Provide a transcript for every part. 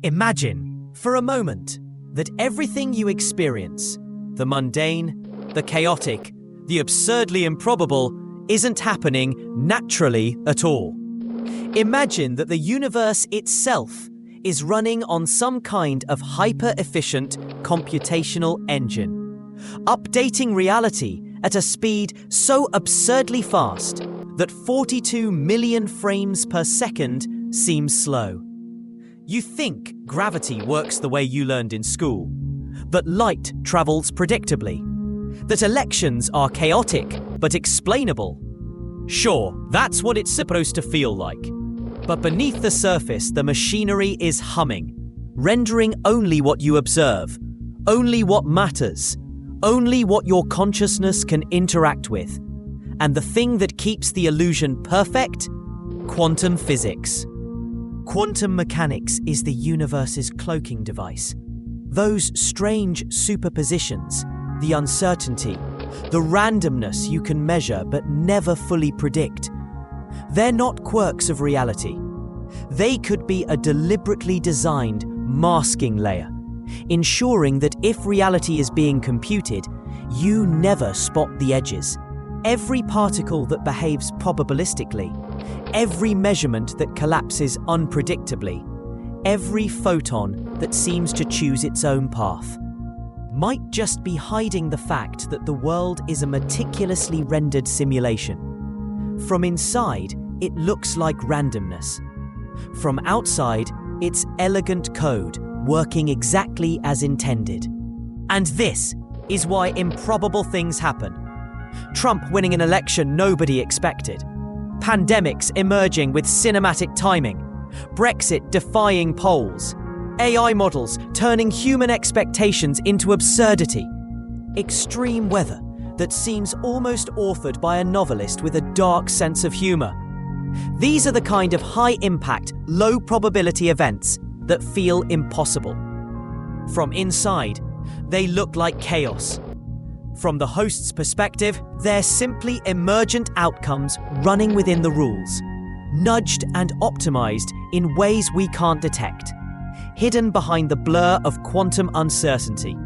Imagine, for a moment, that everything you experience, the mundane, the chaotic, the absurdly improbable, isn't happening naturally at all. Imagine that the universe itself is running on some kind of hyper-efficient computational engine, updating reality at a speed so absurdly fast that 42 million frames per second seems slow. You think gravity works the way you learned in school, that light travels predictably, that elections are chaotic but explainable. Sure, that's what it's supposed to feel like. But beneath the surface, the machinery is humming, rendering only what you observe, only what matters, only what your consciousness can interact with. And the thing that keeps the illusion perfect? Quantum physics. Quantum mechanics is the universe's cloaking device. Those strange superpositions, the uncertainty, the randomness you can measure but never fully predict. They're not quirks of reality. They could be a deliberately designed masking layer, ensuring that if reality is being computed, you never spot the edges. Every particle that behaves probabilistically, every measurement that collapses unpredictably, every photon that seems to choose its own path, might just be hiding the fact that the world is a meticulously rendered simulation. From inside, it looks like randomness. From outside, it's elegant code working exactly as intended. And this is why improbable things happen. Trump winning an election nobody expected. Pandemics emerging with cinematic timing. Brexit defying polls. AI models turning human expectations into absurdity. Extreme weather that seems almost authored by a novelist with a dark sense of humor. These are the kind of high-impact, low-probability events that feel impossible. From inside, they look like chaos. From the host's perspective, they're simply emergent outcomes running within the rules, nudged and optimized in ways we can't detect, hidden behind the blur of quantum uncertainty.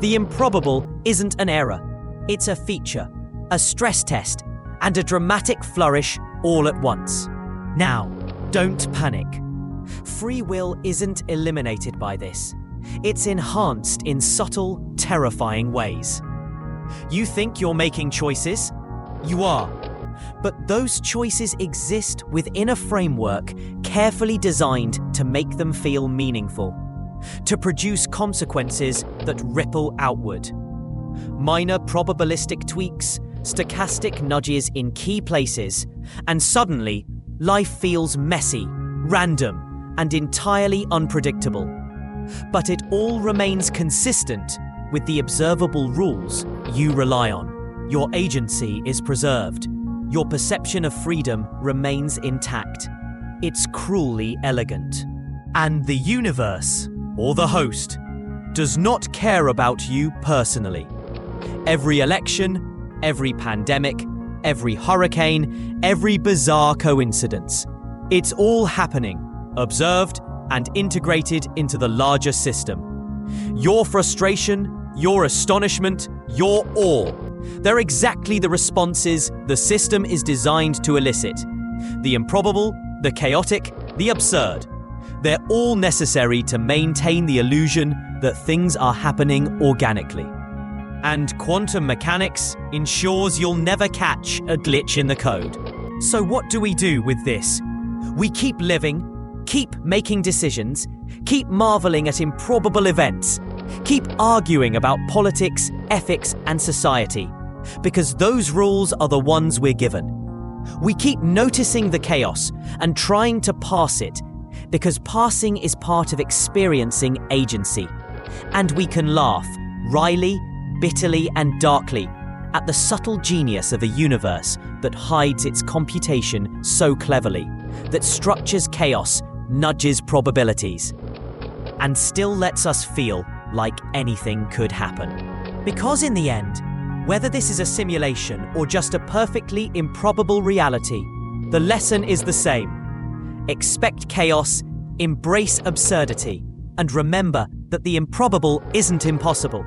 The improbable isn't an error. It's a feature, a stress test, and a dramatic flourish all at once. Now, don't panic. Free will isn't eliminated by this. It's enhanced in subtle, terrifying ways. You think you're making choices? You are. But those choices exist within a framework carefully designed to make them feel meaningful, to produce consequences that ripple outward. Minor probabilistic tweaks, stochastic nudges in key places, and suddenly, life feels messy, random, and entirely unpredictable. But it all remains consistent with the observable rules you rely on. Your agency is preserved. Your perception of freedom remains intact. It's cruelly elegant. And the universe, or the host, does not care about you personally. Every election, every pandemic, every hurricane, every bizarre coincidence. It's all happening, observed, and integrated into the larger system. Your frustration, your astonishment, your awe. They're exactly the responses the system is designed to elicit. The improbable, the chaotic, the absurd. They're all necessary to maintain the illusion that things are happening organically. And quantum mechanics ensures you'll never catch a glitch in the code. So what do we do with this? We keep living, keep making decisions, keep marveling at improbable events, keep arguing about politics, ethics, and society, because those rules are the ones we're given. We keep noticing the chaos and trying to pass it, because passing is part of experiencing agency. And we can laugh, wryly, bitterly, and darkly at the subtle genius of a universe that hides its computation so cleverly, that structures chaos, nudges probabilities, and still lets us feel like anything could happen. Because in the end, whether this is a simulation or just a perfectly improbable reality, the lesson is the same. Expect chaos, Embrace absurdity and remember that the improbable isn't impossible.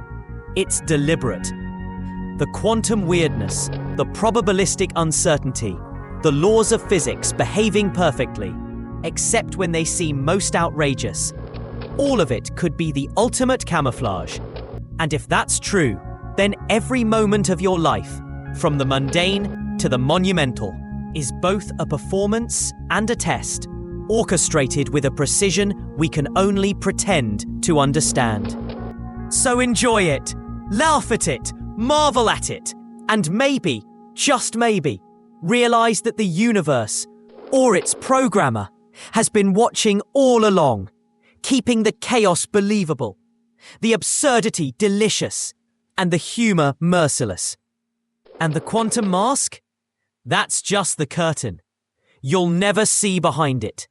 It's deliberate. The quantum weirdness, the probabilistic uncertainty, the laws of physics behaving perfectly, except when they seem most outrageous. All of it could be the ultimate camouflage. And if that's true, then every moment of your life, from the mundane to the monumental, is both a performance and a test, orchestrated with a precision we can only pretend to understand. So enjoy it, laugh at it, marvel at it, and maybe, just maybe, realize that the universe, or its programmer, has been watching all along, keeping the chaos believable, the absurdity delicious, and the humor merciless. And the quantum mask? That's just the curtain. You'll never see behind it.